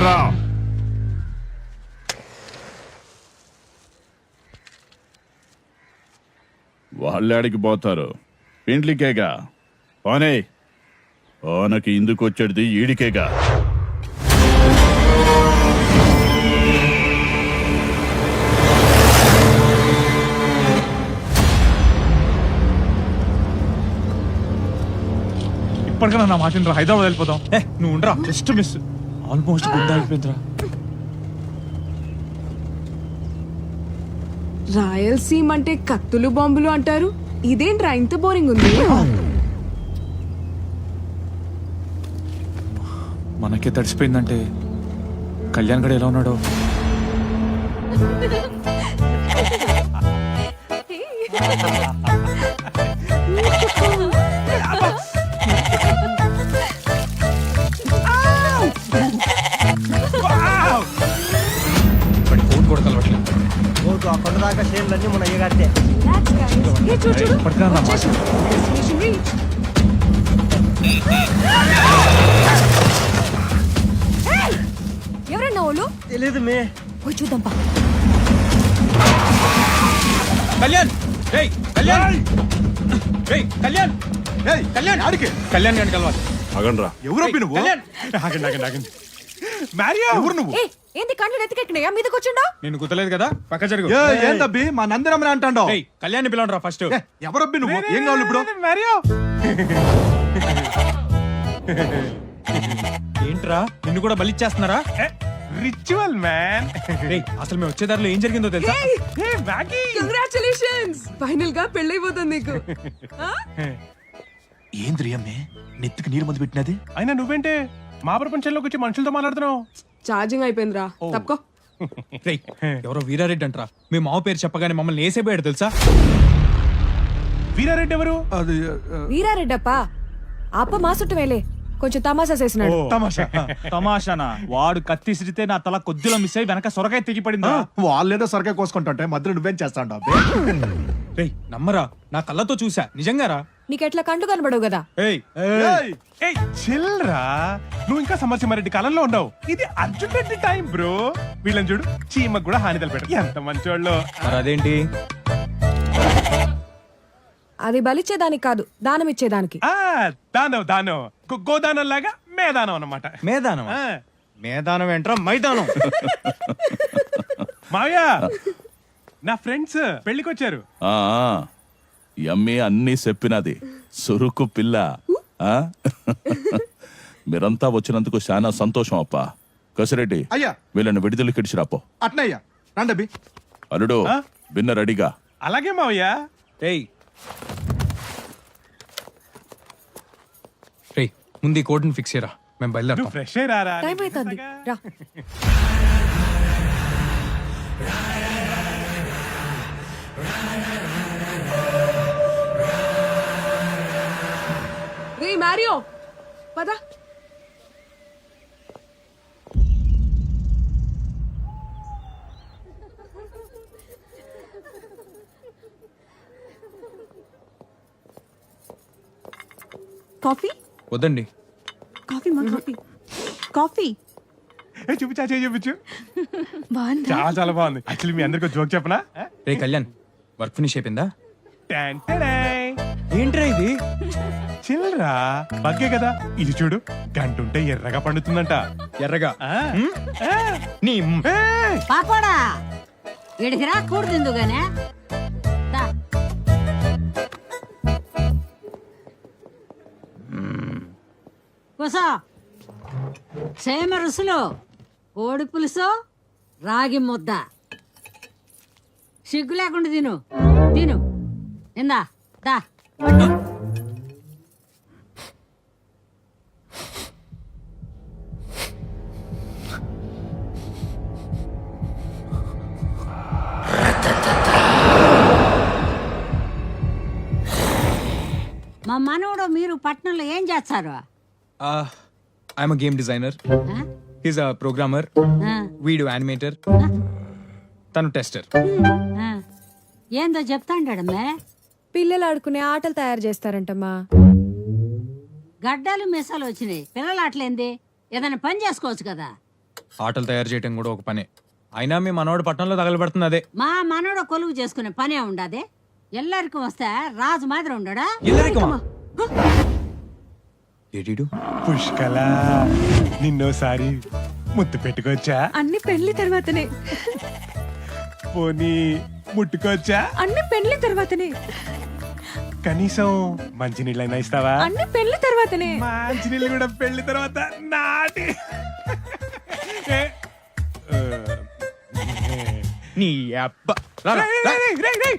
వెళ్ళరా. వాళ్ళాడికి పోతారు, ఇంట్లికేగా పోనీ. ఓనకి ఇందుకు వచ్చేది ఈడికేగా. ఇప్పటికన్నా నా మాట హైదరాబాద్ వెళ్ళిపోతాం. నువ్వు ఉండరా, జస్ట్ మిస్. ఆల్మోస్ట్ గుండా అయిపోయిందిరా. రాయలసీమ అంటే కత్తులు బాంబులు అంటారు, ఇదేంట్రా ఇంత బోరింగ్ ఉంది? మనకే తడిసిపోయిందంటే కళ్యాణ్ గడ ఎలా ఉన్నాడో. ఫోన్ కూడా కలవట్లేదు. కొండదాకా షేర్లన్నీ మన అయ్యగారితే. ఇప్పటికన్నా నా మాట. ఎవరన్నా వాళ్ళు? తెలీదు మే. పోయి చూద్దాంపా. కళ్యాణ్, ఏయ్ కళ్యాణ్, ఏయ్ కళ్యాణ్, ఏయ్ కళ్యాణ్, ఆడికి కళ్యాణ్ గారిని కలవాలి. ఆగండ్రా. ఎవరు నువ్వు? ఆగండి ఆగండి ఆగండి. మ్యారియో, ఎవరు నువ్వు? ఏంది కళ్ళు నెత్తికెక్కినాయా? మీద కూర్చుండా. నేను గుర్తులేదు కదా, పక్క జరుగు. ఏందబ్బి మా నందిరమ్మని అంటాండో? కళ్యాణ్ పిలవండి రా ఫస్ట్. ఎవరబ్బి నువ్వు? ఏం కావాలి ఇప్పుడు? మ్యారియో. ఏంట్రా, నిన్ను కూడా బలిచ్చేస్తున్నారా? Ritual man. అసలు మేము వచ్చే దారిలో ఏం జరిగిందో తెలుసా? కంగ్రాచులేషన్స్, ఫైనల్ గా పెళ్ళైపోతుంది నీకు. ఏంద్రి అమ్మే నెత్తికి నీరు మందు పెట్టినది? అయినా నువ్వేంటే మా ప్రపంచంలోకి వచ్చి మనుషులతో మాట్లాడుతున్నావు? ఛార్జింగ్ అయిపోయిందిరా, తప్పుకో. ఎవరో వీరారెడ్డి అంటరా. మీ మావ పేరు చెప్పగానే మమ్మల్ని వేసేపోయాడు తెలుసా? వీరారెడ్డి ఎవరు? అది వీరారెడ్డప్ప అప్ప మా సుట్టమేలే, కొంచెం తమాషా చేసినాడు. తమాషానా? వాడు కత్తిసిరితే నా తల కొద్దిలో మిస్ అయ్యి వెనక సొరకాయ తెగిపడిందా? వాళ్ళేదో సొరకాయ కోసుకుంటుంటే మధ్యలో నువ్వేం చేస్తాండో? నమ్మరా, నా కళ్ళతో చూసా, నిజంగారా. నీకెట్లా కండు కనబడవు కదా. చిల్రా, నువ్వు ఇంకా సమరసింహారెడ్డి కాలంలో ఉండవు. ఇది అర్జున్ రెడ్డి టైం బ్రో. వీళ్ళని చూడు, చీమకు కూడా హాని తలపెట్టారు. ఎంత మంచోళ్ళు. అదేంటి? అది బలిచ్చేదానికి కాదు, దానం ఇచ్చేదానికి. దానవ్ దానవ్, గోదానం లాగా మేదానం అన్నమాట. మేదానం? మేదానం ఏంట్రా, మైదానం. మావయ్య, నా ఫ్రెండ్స్ పెళ్లికొచ్చారు. ఎమ్మి అన్నీ చెప్పినది, సురుకు పిల్ల. మీరంతా వచ్చినందుకు చాలా సంతోషం అప్ప. కసిరెడ్డి, అయ్యా వీళ్ళని విడుదల కిడిచిరాపో. అట్నయ్యా రండబ్బి. అల్లుడు, బిన్న రెడీగా. అలాగే మావయ్య. ముందు ఈ కోడ్ని ఫిక్స్ చేయరా, మేము బయలుదేరుతాం. ఫ్రెష్ అయ్యారా? టైం అవుతుంది, రా. రే మారియో, పద. కాఫీ వద్దండి. కాఫీ మా కాఫీ. కాఫీ చూపించా, చూపించు. బాగుంది, చాలా చాలా బాగుంది. యాక్చువల్లీ మీ అందరికి జోక్ చెప్పనా? రే కళ్యాణ్, వర్క్ ఫినిష్ అయిపోయిందా? ఏంట్రా ఇది? చిల్రా, బగ్గే కదా. ఇది చూడు, గంటుంటే ఎర్రగా పండుతుందంట. ఎర్రగా నీ పాపడా ఇడికి రాకూడదు గానే. కూసో. సేమ రుసులు, కోడి పులుసు, రాగి ముద్ద. సిగ్గు లేకుండా తిను, తిను. ఇందా దా. మా మనవడు మీరు పట్నంలో ఏం చేస్తారు? I'm game designer, he's a programmer, video animator, తను టెస్టర్. ఏందో చెప్తాండమే. పిల్లలు ఆడుకునే ఆటలు తయారు చేస్తారంటమ్మా. గడ్డలు మిసాలు వచ్చినాయి, పిల్లలు ఆటలేంది? ఏదైనా పని చేసుకోవచ్చు కదా. ఆటలు తయారు చేయటం కూడా ఒక పనే. అయినా మీ మనోడు పట్టణంలో తగలబెడుతుంది అదే. మా మనోడ కొలువు చేసుకునే పనే ఉండదే. ఎల్లరికి వస్తే రాజు మాదిరి ఉండడా? ఏడీడు పుష్కల నిన్నోసారి ముద్దు పెట్టుకోవచ్చా? అన్ని పెళ్లి తర్వాతనే. పోనీ ముట్టుకోవచ్చా? అన్ని పెళ్లి తర్వాతనే. కనీసం మంచినీళ్ళైనా ఇస్తావా? అన్ని పెళ్లి తర్వాతనే. మంచినీళ్ళు కూడా పెళ్లి తర్వాత నాటి. ఏ, ఆ, నీ అబ్బా రారా, రా. రేయ్, రేయ్, రేయ్.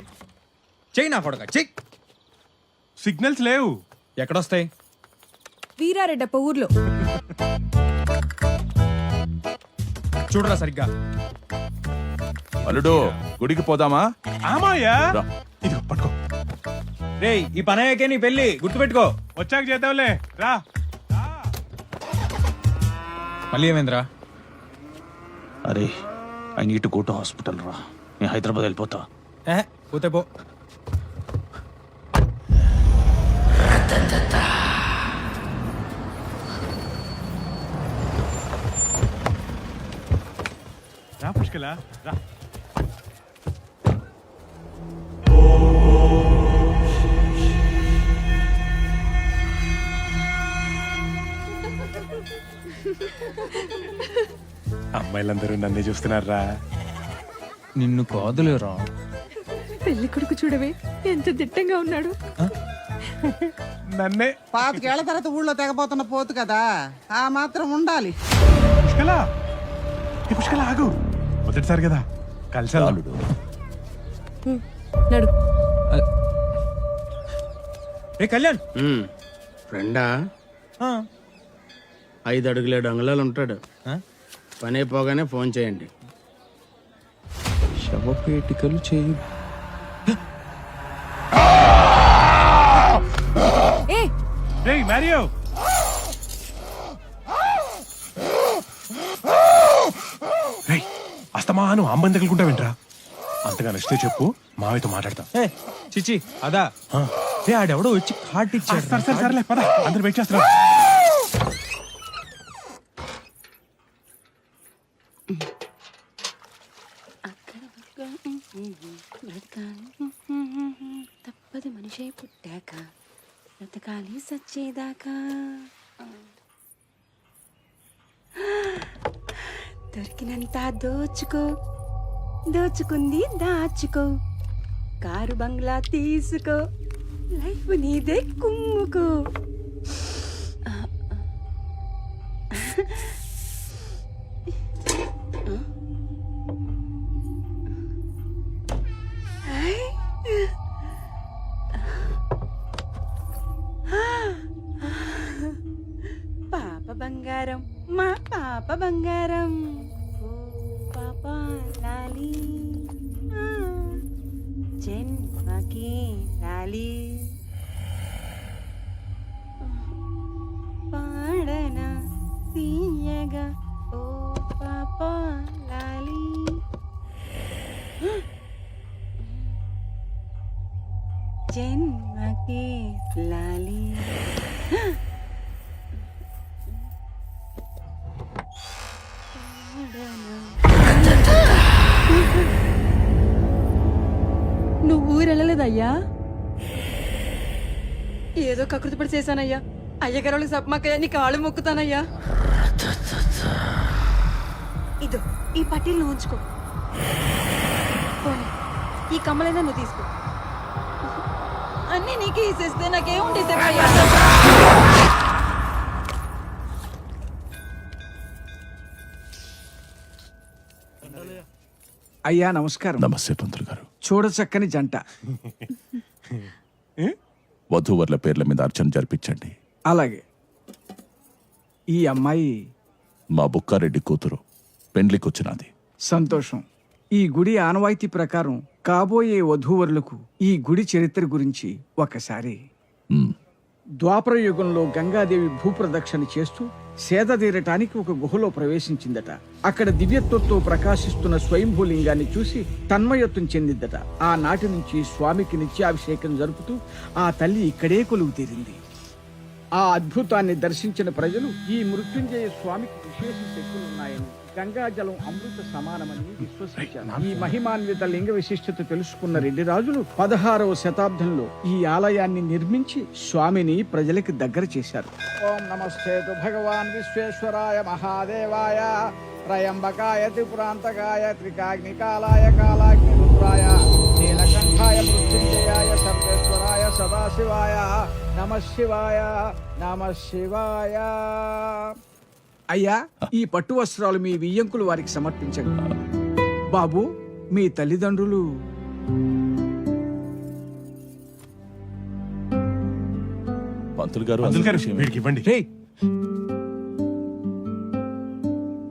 చెయ్యి నా కొడక చెయ్యి. సిగ్నల్స్ లేవు. ఎక్కడొస్తాయి? వీరారెడ్డప్ప ఊర్లో. చూడరా సరిగ్గా. అల్లుడు గుడికి పోదామా? ఆమాయ్యా, రా. ఇది పట్టుకో. రేయ్ ఈ పని అయ్యాకే నీ పెళ్లి గుర్తుపెట్టుకో. వచ్చాక చేద్దాంలే, రా. మళ్ళీ ఏమైందిరా? అరే I need to go to hospital రా. నేను హైదరాబాద్ వెళ్ళిపోతా. పోతే పో. రా పుష్కల, రా. అమ్మాయిలందరూ నన్నే చూస్తున్నారా? నిన్ను కాదులేరా. పెళ్లి కొడుకు చూడవే ఎంత దిట్టంగా ఉన్నాడు. నన్నే. 5 ఏళ్ల తర్వాత ఊళ్ళో తెగపోతున్న పోతు కదా, ఆ మాత్రం ఉండాలి. పుష్కల, ఏ పుష్కల ఆగు. మొదటిసారి కదా కలిసి అల్లుడు నడు. రే కళ్యాణ్. ఫ్రెండా? ఆ. 5 అడుగులేడు అంగుళాలు ఉంటాడు. పని అయిపోగానే ఫోన్ చేయండి. శవపేటికలు చేయి. ఏ రేయ్ మారియో, రేయ్ అస్తమాను అమ్మని తగులుకుంటా వింట్రా. అంతగా నచ్చితే చెప్పు, మావితో మాట్లాడతా. చిచి అదా. రే ఆడెవడో వచ్చి కార్డు ఇచ్చాడు. సరే సరే సరేలే, పద, అందరు వెయిట్ చేస్తున్నారు. తప్పదు మనిషి పుట్టాక బ్రతకాలి సచ్చేదాకా. దొరికినంత దోచుకో, దోచుకుంది దాచుకో, కారు బంగ్లా తీసుకో, లైఫ్ నీదే కుమ్ముకో. పాప బంగారం, మా పాప బంగారం, ఓ పాప లాలి, జన్మకి లాలి, పాడన తీయగా ఓ పాప లాలి. జన్మకి లాలి. నువ్వు ఊరెళ్ళలేదయ్యా? ఏదో కకృతి పడి చేశానయ్యా. అయ్యగారు సప్మాకయ్యా, నీ కాళ్ళు మొక్కుతానయ్యా. ఇదో ఈ పట్టీలు ఉంచుకో. పోనీ ఈ కమ్మలైనా నువ్వు తీసుకో. అన్నీ నీకే ఇసేస్తే నాకేముండేది? అయ్యా నమస్కారం. నమస్తే పంతులు గారు. చూడచక్కని జంట. వధూవర్ల పేర్ల మీద అర్చన జరిపించండి. అలాగే. ఈ అమ్మాయి మా బుక్కారెడ్డి కూతురు, పెండ్లికొచ్చినది. సంతోషం. ఈ గుడి ఆనవాయితీ ప్రకారం కాబోయే వధూవరులకు ఈ గుడి చరిత్ర గురించి ఒకసారి. ద్వాపర యుగంలో గంగాదేవి భూప్రదక్షిణ చేస్తూ సేద తీరటానికి ఒక గుహలో ప్రవేశించిందట. అక్కడ దివ్యత్వంతో ప్రకాశిస్తున్న స్వయంభూలింగాన్ని చూసి తన్మయత్వం చెందిందట. ఆనాటి నుంచి స్వామికి నిత్యాభిషేకం జరుపుతూ ఆ తల్లి ఇక్కడే కొలువు తీరింది. ఆ అద్భుతాన్ని దర్శించిన ప్రజలు ఈ మృత్యుంజయ స్వామికి విశేష శక్తులున్నాయని, గంగాజలం అమృత సమానమని విశ్వసించారు. ఈ మహిమాన్విత లింగ విశిష్టత తెలుసుకున్న రెడ్డి రాజులు 16వ శతాబ్దంలో ఈ ఆలయాన్ని నిర్మించి స్వామిని ప్రజలకు దగ్గర చేశారు. ఓం నమస్తేతు భగవాన్ విశ్వేశ్వరాయ మహాదేవాయ త్రయంబకాయ త్రిపురాంతకాయ త్రికాగ్నికాలాయ కాలాగ్నిరుద్రాయ నీలకంఠాయ మృత్యుంజయాయ సర్వేశ్వరాయ సదాశివాయ నమః శివాయ నమః శివాయ. అయ్యా, ఈ పట్టు వస్త్రాలు మీ వియ్యంకులు వారికి సమర్పించండి. బాబు, మీ తల్లిదండ్రులు పంతులు గారు పంతులు గారు, అసలు విషయం వీడికి ఇవ్వండి. రే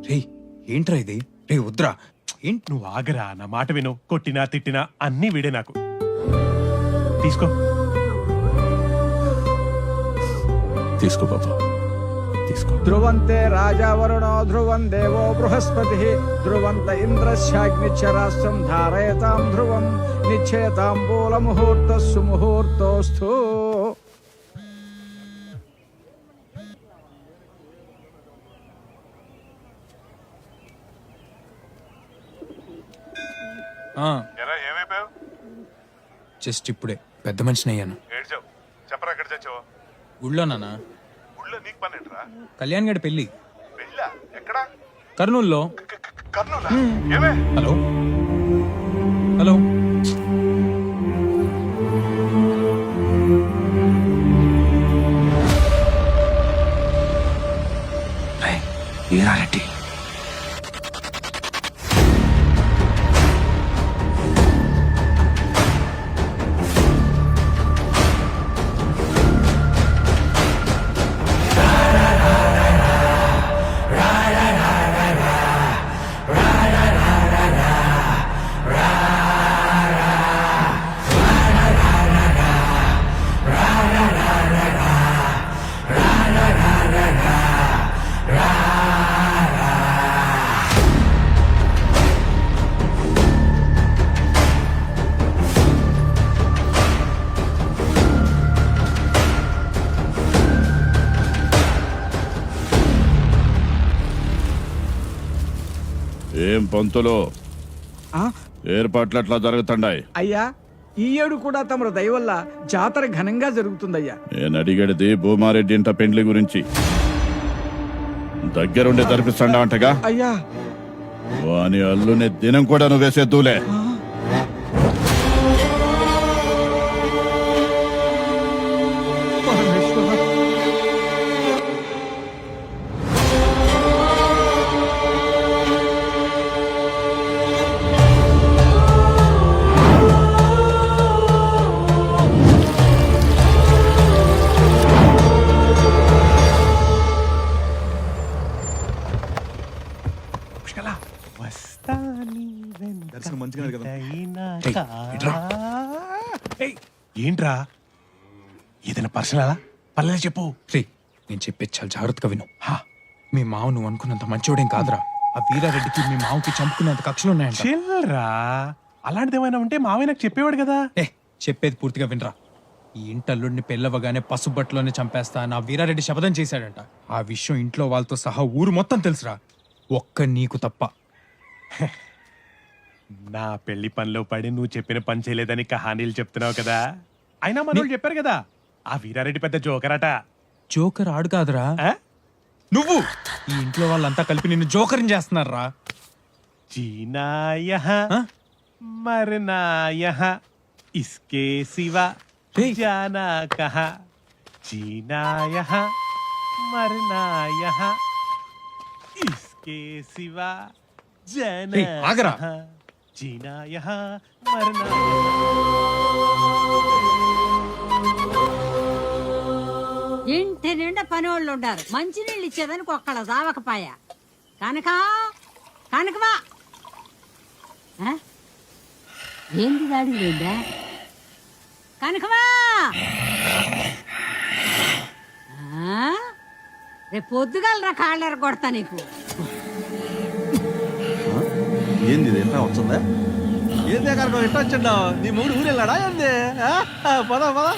రే ఏంట్రా ఇది? రే వద్దురా. ఏంటి నువ్వు ఆగరా, నా మాట విను. కొట్టినా తిట్టినా అన్నీ వీడే నాకు. తీసుకో. తీసుకో బాబా, తీసుకో. ధ్రువంతే రాజా వరుణో ధ్రువం దేవో బృహస్పతి ధ్రువంత ఇంద్రశ్చాగ్నిచ్చరాస్త్రం ధారయతాం ధ్రువం నిశ్చేతాంబూల ముహూర్త సుముహూర్తోస్తు. జస్ట్ ఇప్పుడే పెద్ద మనిషిని అయ్యాను. చెప్పరా, ఎక్కడ చచ్చావు? ఊళ్ళో నాన్న. ఊళ్ళో నీకు పని ఏంట్రా? కళ్యాణ్ గడి పెళ్లి పెళ్ళా? ఎక్కడ? కర్నూలులో. కర్నూలా? ఏమే? హలో హలో వీరారెడ్డి ఏం పంతులు, ఆ, ఏర్పాట్లు ఎట్లా జరుగుతుండాయి? అయ్యా, ఈ ఏడు కూడా తమరు దయ వల్ల జాతర ఘనంగా జరుగుతుందయ్యా. నేను అడిగేది భూమారెడ్డి ఇంట పెండ్లి గురించి. దగ్గరుండి జరిపిస్తాడా అంటగా? అయ్యా, వాని అల్లుని దినం కూడా నువ్వు వేసేద్దులే. దర్శనం మంచిగా కదా? ఏంట్రా, ఏదైనా పర్సనల్ పర్లేదు చెప్పు. రే నేను చెప్పేది చాలా జాగ్రత్తగా విను. మీ మావ నువ్వు అనుకున్నంత మంచోడేం కాదురా. ఆ వీరారెడ్డికి మీ మావకి చంపుకునేంత కక్షలు ఉన్నాయంట. చిల్రా, అలాంటిది ఏమైనా ఉంటే మావయ్య నాకు చెప్పేవాడు కదా. చెప్పేది పూర్తిగా వినరా. ఈ ఇంటల్లుడిని పెళ్ళవగానే పసుబట్లోనే చంపేస్తా నా వీరారెడ్డి శపథం చేశాడంట. ఆ విషయం ఇంట్లో వాళ్ళతో సహా ఊరు మొత్తం తెలుసురా, ఒక్క నీకు తప్ప. నా పెళ్లి పనిలో పడి నువ్వు చెప్పిన పని చేయలేదని కహానీలు చెప్తున్నావు కదా. అయినా మనోళ్ళు చెప్పారు కదా, ఆ వీరారెడ్డి పెద్ద జోకరట. జోకర్ ఆడు కాదురా, నువ్వు. ఈ ఇంట్లో వాళ్ళంతా కలిపి నిన్ను జోకర్ని చేస్తున్నారా. जीना यहाँ मरना यहाँ इसके सिवा जाना कहाँ. जीना यहाँ मरना यहाँ इसके सिवा जाना आगरा. कहाँ. जीना यहाँ मरना. ఇంటి నిండా పని వాళ్ళు ఉండారు. మంచినీళ్ళు ఇచ్చేదానికి ఒక్కళ్ళ జావకపాయ. కనక కనకవా ఏంది దాడి లేదా కనకవా. రేపు పొద్దుగలరా కాళ్ళెర కొడతా నీకు. ఏంది ఎంత వచ్చిందా? ఏందే కనుక ఎట్లా వచ్చిండా? నీ మూడు ఊరు వెళ్ళాడా ఏంది? పద పద.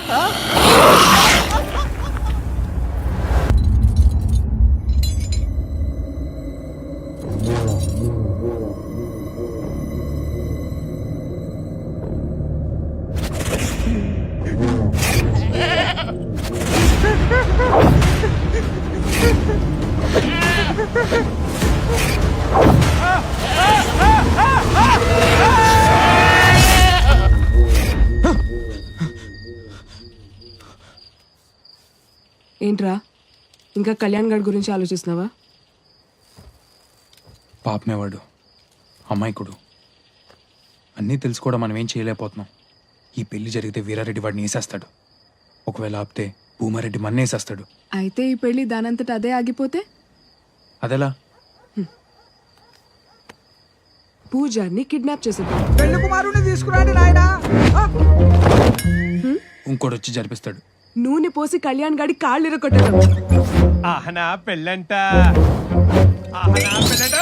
ఏంట్రా ఇంకా కళ్యాణ్ గడ్ గురించి ఆలోచిస్తున్నావా? పాపమేవాడు, అమాయకుడు, అన్నీ తెలిసి కూడా మనం ఏం చేయలేకపోతున్నాం. ఈ పెళ్లి జరిగితే వీరారెడ్డి వాడిని వేసేస్తాడు. ఒకవేళ ఆపితే భూమారెడ్డి మన్నేసేస్తాడు. అయితే ఈ పెళ్లి దానంతట అదే ఆగిపోతే అదెలా? పూజారిని కిడ్నాప్ చేసేద్దాం. పెళ్లి కుమారుని తీసుకురాండి నాయనా. ఇంకోటి వచ్చి జరిపిస్తాడు. నూనె పోసి కళ్యాణ్ గడి కాళ్ళు ఇరగొట్టడం. ఆహనా పెళ్ళంట, ఆహనా పెళ్ళంట.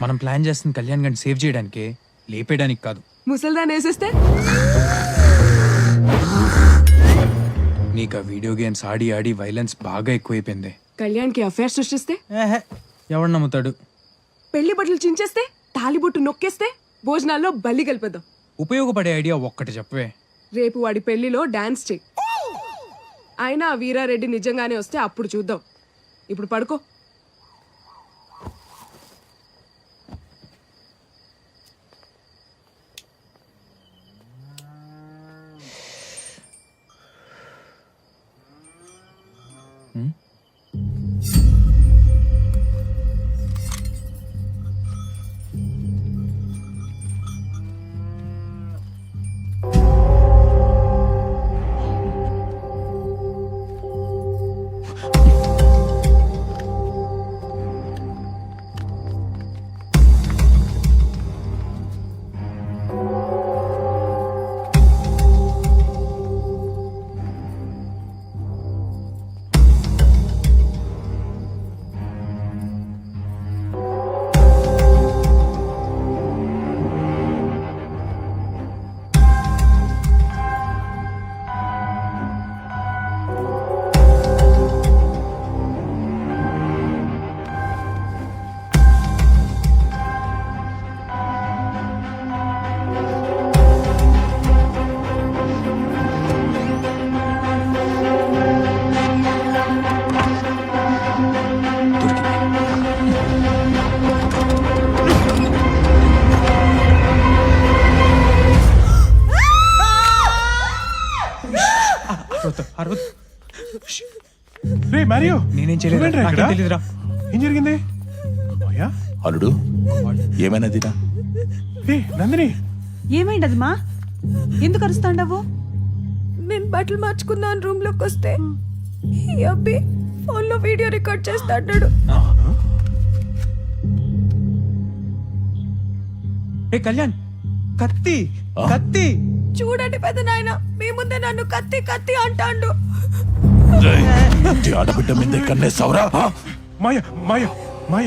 మనం ప్లాన్ చేస్తుంది కళ్యాణ్ గడిని సేవ్ చేయడానికే, లేపేయడానికి కాదు. ముసల్దాన్ని వేసేస్తే నీకు ఆ వీడియో గేమ్స్ ఆడి ఆడి వైలెన్స్ బాగా ఎక్కువైపోయింది. కళ్యాణ్కి అఫేర్ సృష్టిస్తే, ఎవడు నమ్ముతాడు? పెళ్లి బట్టలు చించేస్తే, తాలిబొట్టు నొక్కేస్తే, భోజనాల్లో బల్లి కలిపేద్దాం. ఉపయోగపడే ఐడియా ఒక్కటి చెప్పవే. రేపు వాడి పెళ్లిలో డాన్స్ చెయ్యి. అయినా ఆ వీరారెడ్డి నిజంగానే వస్తే అప్పుడు చూద్దాం. ఇప్పుడు పడుకో. రే మారియో, నేనేం చేయలేదు. నువ్వేంట్రా ఇక్కడ? నాకేం తెలీదురా. ఏం జరిగింది? అయ్యా, అల్లుడు ఏమైనదిరా? రే నందిని, ఏమైంది మా? ఎందుకు అరుస్తాండవు? నేను బట్టలు మార్చుకున్నాను రూమ్ లోకి వస్తే ఈ అబ్బి ఫోన్ లో వీడియో రికార్డ్ చేస్తాడు. ఏ కళ్యాణ్, కత్తి కత్తి. చూడండి పెద్ద నాయన, మీ ముందే నన్ను కత్తి కత్తి అంటాండు. ఆడబిడ్డ మీద కన్నేసావురా? మాయ మాయ మాయ,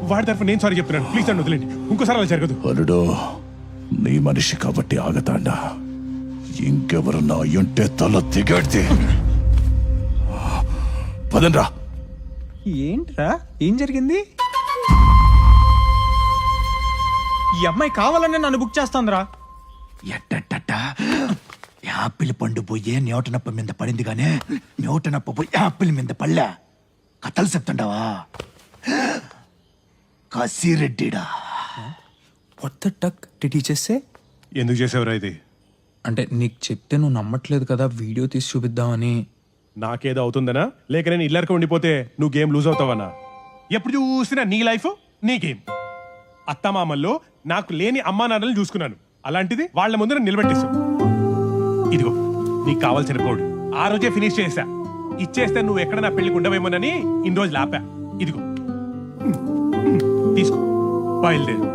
వాడి తరఫు నేను సారీ చెప్తున్నాను. ప్లీజ్ నన్ను వదిలేండి, ఇంకోసారి అలా జరగదు. అల్లుడు నీ మనిషి కాబట్టి ఆగతాండా, ఇంకెవరన్నా అయ్యుంటే తల దిగేడ్ది. పదండ్రా. ఏంట్రా, ఏం జరిగింది? ఈ అమ్మాయి కావాలనే నన్ను బుక్ చేస్తాందిరా. ఎట్టట యాపిల్ పండు పోయే న్యూటనప్ప మీద పడింది గానే న్యూటనప్ప పోయి యాపిల్ మీద పళ్ళా. కథలు చెప్తుండవా? కసిరెడ్డిడా. వాట్ ద టక్ డిడ్ హి జస్ట్ సే? ఎందుకు చేసావురా ఇది? అంటే నీకు చెప్తే నువ్వు నమ్మట్లేదు కదా, వీడియో తీసి చూపిద్దామని. నాకేదో అవుతుందనా, లేక నేను ఇల్లరికి ఉండిపోతే నువ్వు గేమ్ లూజ్ అవుతావన్నా? ఎప్పుడు చూసినా నీ లైఫ్ నీ గేమ్. అత్తమామల్లో నాకు లేని అమ్మా నాన్నలు చూసుకున్నాను, అలాంటిది వాళ్ళ ముందు నన్ను నిలబెట్టేశావు. ఇదిగో నీకు కావాల్సిన కోడ్ ఆ రోజే ఫినిష్ చేసా. ఇచ్చేస్తే నువ్వు ఎక్కడ నా పెళ్లికి ఉండవేమోనని ఇన్ని రోజులు ఆపా. ఇదిగో తీసుకో, బయలుదేరు.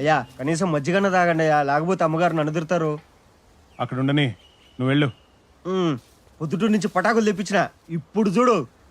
అయ్యా కనీసం మజ్జిగన్న తాగండి అయ్యా, లేకపోతే అమ్మగారు నన్ను తిడతారు. అక్కడ ఉండని, నువ్వు వెళ్ళు. పొద్దుటూరు నుంచి పటాకులు తెప్పించిన, ఇప్పుడు చూడు